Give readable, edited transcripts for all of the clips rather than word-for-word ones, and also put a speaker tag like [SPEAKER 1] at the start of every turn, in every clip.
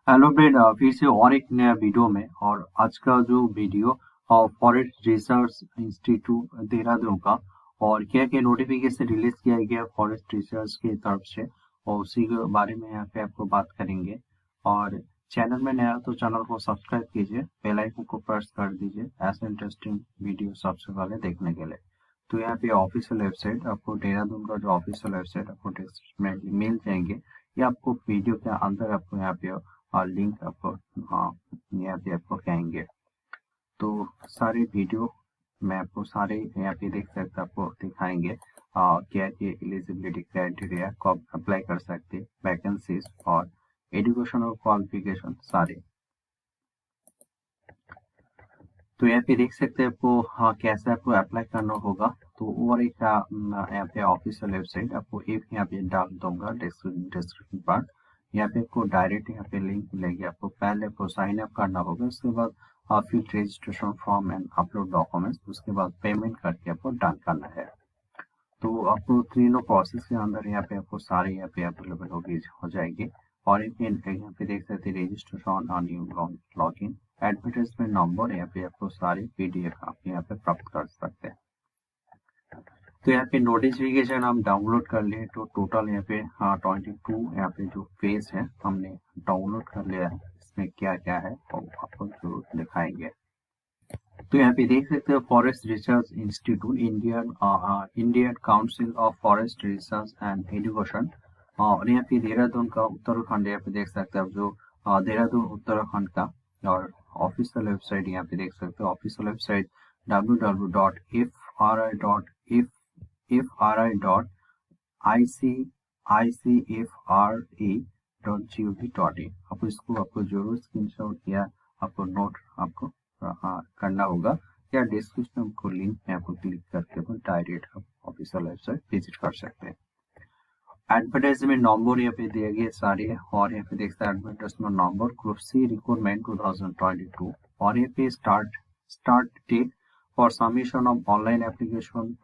[SPEAKER 1] Hello friend, फिर से और एक नया वीडियो में। और आज का जो video forest research institute Dehradun का और क्या क्या नोटिफिकेशन रिलीज किया गया फॉरेस्ट रिसर्च की तरफ से, और उसी के बारे में यहाँ पे आपको बात करेंगे। और चैनल में नया तो चैनल को सब्सक्राइब कीजिए, बेल आइकन को प्रेस कर दीजिए ऐसे इंटरेस्टिंग वीडियो सबसे पहले देखने के लिए। तो यहाँ पे ऑफिशियल वेबसाइट आपको, देहरादून का जो ऑफिशियल वेबसाइट आपको डिस्क्रिप्शन में मिल जाएंगे, या आपको वीडियो के अंदर आपको यहाँ पे और लिंक आपको यहाँ पे आपको कहेंगे। तो सारे वीडियो मैं आपको सारे यहाँ पे देख सकते आपको दिखाएंगे। क्या क्या एलिजिबिलिटी क्राइटेरिया, कब अप्लाई कर सकते, वैकेंसीज और एजुकेशनल क्वालिफिकेशन सारे। तो यहाँ पे देख सकते हैं आपको कैसे आपको अप्लाई करना होगा। तो और एक यहाँ पे ऑफिशियल वेबसाइट आपको एक यहाँ पे डाल दूंगा डिस्क्रिप्शन पर। यहाँ पे आपको डायरेक्ट यहाँ पे लिंक मिलेगी। आपको पहले आपको साइन अप करना होगा, उसके बाद फिर registration form and upload documents, उसके बाद पेमेंट करके आपको डन करना है। तो आपको तीनों प्रोसेस के अंदर यहाँ पे आपको सारे यहाँ पे अवेलेबल हो जाएगी। और यहाँ पे देख सकते हैं रजिस्ट्रेशन और न्यू लॉगिन, एडवर्टाइजमेंट नंबर, यहाँ पे आपको सारे पीडीएफ आप यहाँ पे प्राप्त कर सकते हैं। तो यहाँ पे नोटिफिकेशन हम डाउनलोड कर लिए तो टोटल यहाँ पे 22 यहाँ पे जो पेज है हमने डाउनलोड कर लिया है। इसमें क्या क्या है और आपको जरूर दिखाएंगे। तो यहाँ पे देख सकते हो forest research institute, Indian council of forest research and education. और यहाँ पे देहरादून का उत्तराखंड यहाँ पे देख सकते हो, जो देहरादून उत्तराखंड का। और ऑफिशियल वेबसाइट यहाँ पे देख सकते हो, ऑफिशियल वेबसाइट www.fri.icfre.gov.in। आपको इसको आपको जरूर स्क्रीनशॉट या आपको नोट आपको करना होगा, या डिस्क्रिप्शन को लिंक में आपको क्लिक करके अपन डायरेक्ट ऑफिशियल वेबसाइट विजिट कर सकते हैं। एडवर्टाइजमेंट नंबर यहाँ पे दिए गए सारे। और यहाँ पे देखते हैं advertisement number group C recruitment 2022। और यहाँ पे start date for submission of online application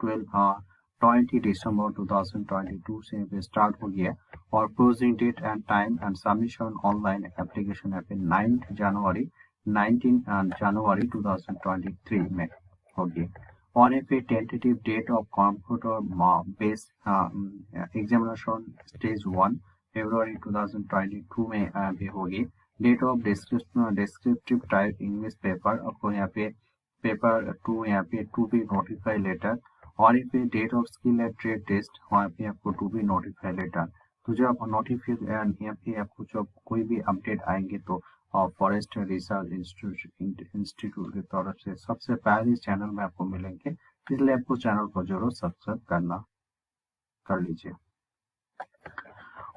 [SPEAKER 1] 20 दिसंबर 2022 से यहाँ पे स्टार्ट हो गया। और closing date and time and submission online application यहाँ पे 19 जनवरी 2023 में होगी। और यहाँ पे tentative date of computer based examination stage 1 फरवरी 2022 में भी होगी। Date of descriptive type English paper, आपको यहाँ पे पेपर 2 यहाँ पे टू बी नोटिफाई लेटर। और यहाँ पे date of skill and trade test, वहाँ पे आपको टू बी नोटिफाई लेटर। तो जो आप नोटिफाई यहाँ पे आपको जो कोई भी अपडेट आएंगे तो फॉरेस्ट रिसर्च इंस्टीट्यूट की तरफ से सबसे पहले चैनल में आपको मिलेंगे, इसलिए आपको चैनल को जरूर सब्सक्राइब कर लीजिए।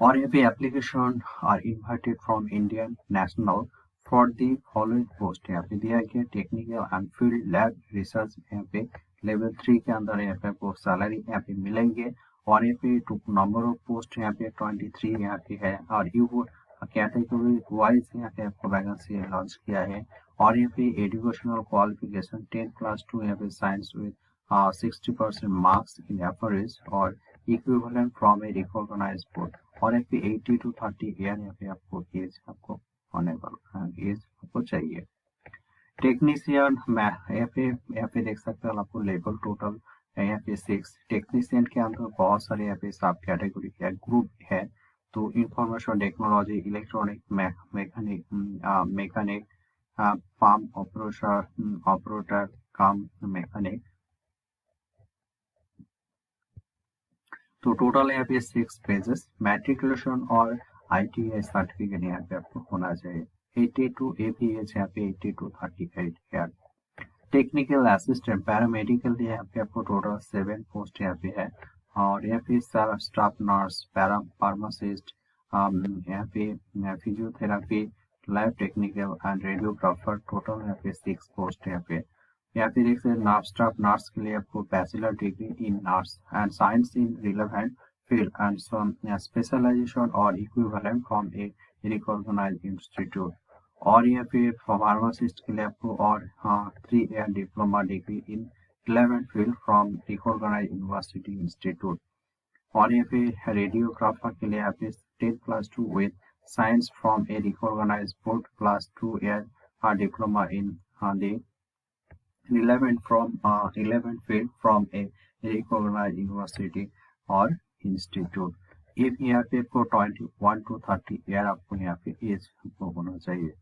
[SPEAKER 1] और यहाँ पे application are invited from Indian national for the following post. यहाँ पे दिया गया technical and field lab research, यहाँ पे लेवल 3 के अंदर यहाँ पे आपको सैलरी यहाँ पे मिलेंगे। और यहाँ पे नंबर ऑफ पोस्ट यहाँ पे 23 यहाँ पे है। और यू कैटेगरी वाइज यहाँ पे आपको वैकेंसी लॉन्च किया है। और यहाँ पे एजुकेशनल क्वालिफिकेशन 10+2 यहाँ पे science with 60% marks in average और equivalent from a recognised board. और यहाँ पे 80 to 30 ईयर यहाँ पे आपको एज आपको एज आपको चाहिए। टेक्नीशियन यहाँ पे देख सकते हो आपको लेवल टोटल यहाँ पे 6। टेक्नीशियन के अंदर बहुत सारे यहाँ पे सब कैटेगरी का ग्रुप है। तो information technology, electronic, mechanic, farm operator cum mechanic. तो टोटल यहाँ पे 6 पेजेस। मैट्रिकुलेशन और ITI सर्टिफिकेट यहाँ पे आपको होना चाहिए। 82 APH यहाँ पे 80 to 38 year. Technical assistant paramedical यहाँ पे आपको टोटल 7 पोस्ट यहाँ पे है। और यहाँ पे स्टाफ नर्स, पैरा फार्मासिस्ट, यहाँ पे physiotherapy, lab technical and radiographer, total यहाँ पे 6 पोस्ट यहाँ पे। यहाँ पे देख सकते हैं स्टाफ नर्स के लिए आपको bachelor degree in nurse and science in relevant field and some specialisation और equivalent from a recognised institute. और यहाँ पे फार्मासिस्ट के लिए आपको और 3 year diploma degree in relevant field from recognised university institute. और यहाँ पे रेडियोग्राफर के लिए यहाँ पे 10+2 with science from a recognized board, class 2 year diploma in the relevant field from a recognized university or institute. if यहाँ पे आपको 21 to 30 ईयर आपको यहाँ पे एज आपको होना चाहिए।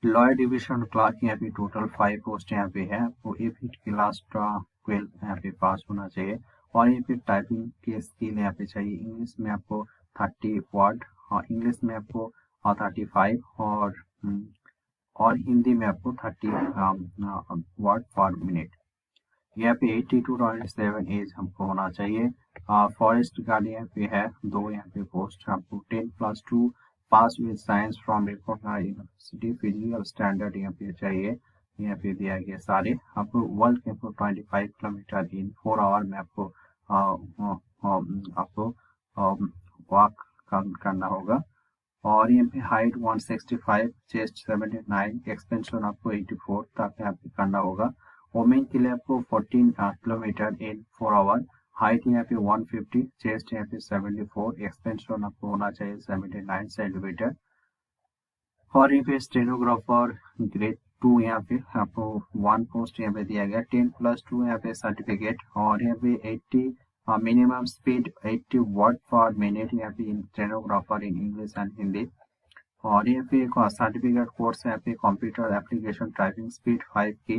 [SPEAKER 1] लॉयर डिविजन क्लर्क यहाँ पे टोटल 5 पोस्ट यहाँ पे है। आपको एपी क्लास 12 यहाँ पे पास होना चाहिए और यहाँ पे टाइपिंग के स्किल यहाँ पे चाहिए। इंग्लिश में आपको 30 वर्ड और इंग्लिश में आपको 35 और हिंदी में आपको 30 वर्ड पर मिनट। यहाँ पे 80 to 27 एज हमको होना चाहिए। फॉरेस्ट गार्ड यहाँ पे है 2 यहाँ पे पोस्ट। आपको 10+2 pass with science from recognised university, physical standard यहाँ पे चाहिए। यहाँ पे दिया गया सारे। आपको वर्ल्ड के 25 किलोमीटर इन 4 आवर में आपको वॉक करना होगा। और यहाँ पे हाइट 165, चेस्ट 79, एक्सपेंशन आपको 84 तक यहाँ पे करना होगा। वोमेन के लिए आपको 14 किलोमीटर इन 4 आवर, हाइट यहाँ पे 150, चेस्ट यहाँ पे 74, एक्सपेंशन आपको होना चाहिए 79 सेंटीमीटर। और यहाँ पे स्टेनोग्राफर ग्रेड 2 यहाँ पे आपको 1 पोस्ट यहाँ पे दिया गया। 10+2 यहाँ पे सर्टिफिकेट और यहाँ पे 80 मिनिमम स्पीड 80 वर्ड पर मिनट यहाँ पे stenographer in English and Hindi. और यहाँ पे सर्टिफिकेट कोर्स यहाँ पे कंप्यूटर एप्लीकेशन टाइपिंग स्पीड 5 की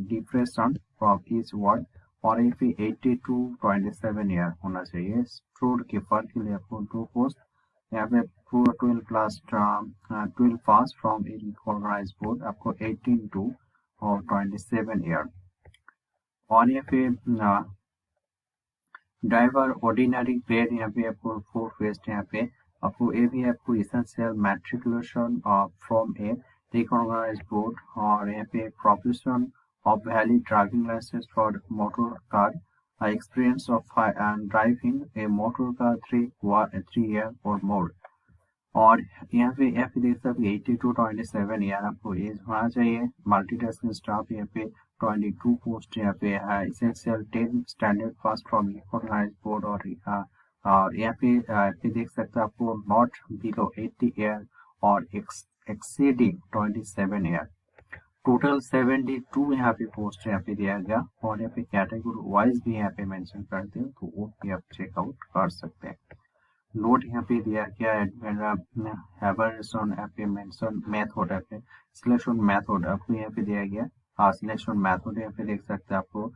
[SPEAKER 1] डिप्रेशन ऑफ ईच वर्ड। और यहाँ पे 80 to 27 ईयर होना चाहिए। स्टोर कीपर के लिए आपको 2 पोस्ट। यहाँ पे 12 पास फ्रॉम ए रिकॉग्नाइज्ड बोर्ड, आपको 18 to 27 ईयर। और यहाँ पे ड्राइवर ऑर्डिनरी ग्रेड यहाँ पे आपको 4 फेस्ट यहाँ पे आपको ये भी आपको essential matriculation from a recognised board. और यहाँ पे profession of valid driving licence for motor car, experience of driving a motor car 3 year और मोर। और यहाँ पे देख सकते 80 to 27 ईयर आपको एज होना चाहिए। मल्टीटास्किंग स्टाफ यहाँ पे 22 पोस्ट यहाँ पे है। Essential 10 standard pass from recognised board. और यहाँ पे देख सकते हैं आपको नॉट बिलो 80 ईयर और एक्सीडिंग 27 ईयर। टोटल 72 यहाँ पे पोस्ट यहाँ पे दिया गया। और यहाँ पे कैटेगरी वाइज भी यहाँ पे मेंशन करते हैं तो वो भी आप चेकआउट कर सकते हैं। नोट यहाँ पे दिया गया यहाँ पे मेंशन मेथड यहाँ पे सिलेक्शन मेथड आपको यहाँ पे दिया गया। सिलेक्शन मेथड यहाँ पे देख सकते हैं आपको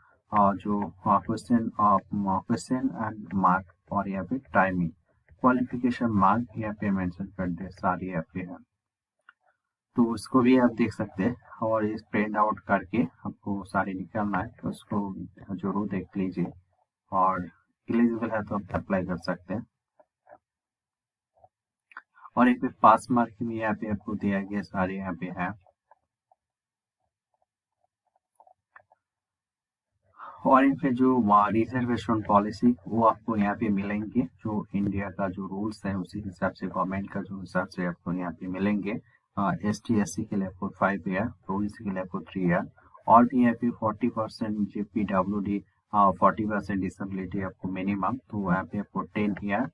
[SPEAKER 1] जो क्वेश्चन एंड मार्क और यहाँ पे टाइमिंग क्वालिफिकेशन मार्क यहाँ पे मेंशन कर दे सारी यहाँ पे है। तो उसको भी आप देख सकते हैं और इस प्रिंट आउट करके आपको सारे निकालना है तो उसको जरूर देख लीजिए और एलिजिबल है तो आप अप्लाई कर सकते हैं। और एक पास मार्क भी यहाँ पे आपको दिया गया सारे यहाँ पे है। और यहाँ पे जो रिजर्वेशन पॉलिसी वो आपको यहाँ पे मिलेंगे, जो इंडिया का जो रूल्स है उसी हिसाब से गवर्नमेंट का जो हिसाब से आपको यहाँ पे मिलेंगे। ST SC के लिए आपको 5 ईयर, OBC के लिए आपको 3 ईयर। और भी यहाँ पे 40% PWD 40% डिसेबिलिटी आपको मिनिमम, तो यहाँ पे आपको 10 ईयर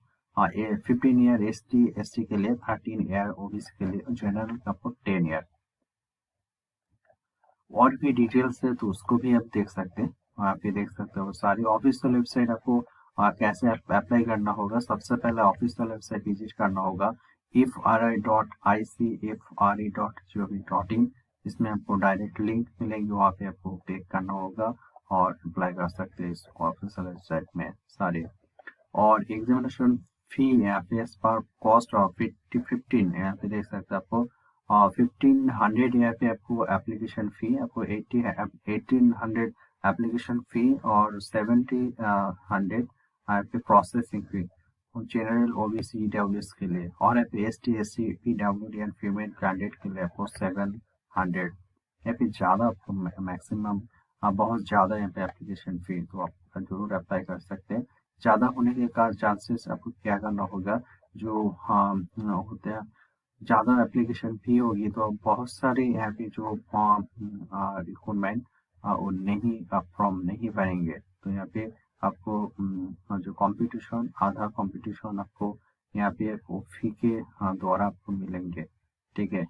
[SPEAKER 1] 15 ईयर ST SC के लिए, 13 ईयर OBC के लिए, जनरल का आपको 10 ईयर। और भी डिटेल्स है तो उसको भी आप देख सकते हैं। वहाँ पे देख सकते हो सारी ऑफिशियल वेबसाइट आपको कैसे अप्लाई करना होगा। सबसे पहले ऑफिशियल वेबसाइट विजिट करना होगा fri.icfre.gov.in। इसमें आपको डायरेक्ट लिंक मिलेंगे, वहाँ पे आपको क्लिक करना होगा और अप्लाई कर सकते हैं इस ऑफिशियल वेबसाइट में सारे। और एग्जामिनेशन फी यहाँ पे पर कॉस्ट ऑफ 15 यहाँ पे देख सकते हैं आपको 1500 यहाँ पे आपको एप्लीकेशन फी, आपको 1800 एप्लीकेशन फी और 700 यहाँ पे processing fee general OBC EWS के लिए। और यहाँ पे ST SC PWD and female candidate के लिए आपको 700। यहाँ पे ज़्यादा आपको मैक्सिमम बहुत ज़्यादा यहाँ पे एप्लीकेशन फी, तो आप जरूर अप्लाई कर सकते हैं। ज़्यादा होने के कारण चांसेस आपको क्या करना होगा, जो होते हैं ज़्यादा एप्लीकेशन फी होगी तो बहुत सारे यहाँ पे जो रिक्वायरमेंट वो नहीं फॉर्म नहीं भरेंगे, तो यहाँ पे आपको जो कंपटीशन, आधा कंपटीशन आपको यहाँ पे वो फी के द्वारा आपको मिलेंगे। ठीक है,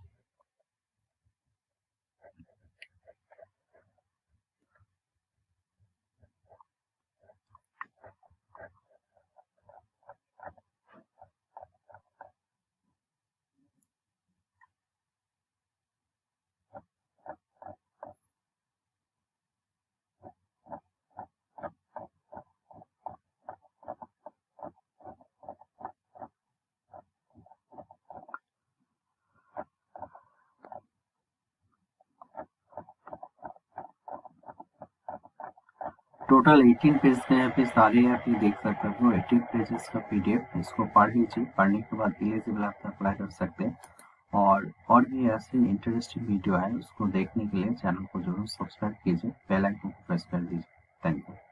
[SPEAKER 1] टोटल 18 पेज का यहाँ पे सारे आप ये देख सकते हो, 18 पेजेस का पीडीएफ। इसको पढ़ लीजिए, पढ़ने के बाद एलिजिबल आप अप्लाई कर सकते हैं। और भी ऐसे इंटरेस्टिंग वीडियो है, उसको देखने के लिए चैनल को जरूर सब्सक्राइब कीजिए, बेल आइकन को प्रेस कर दीजिए। Thank you.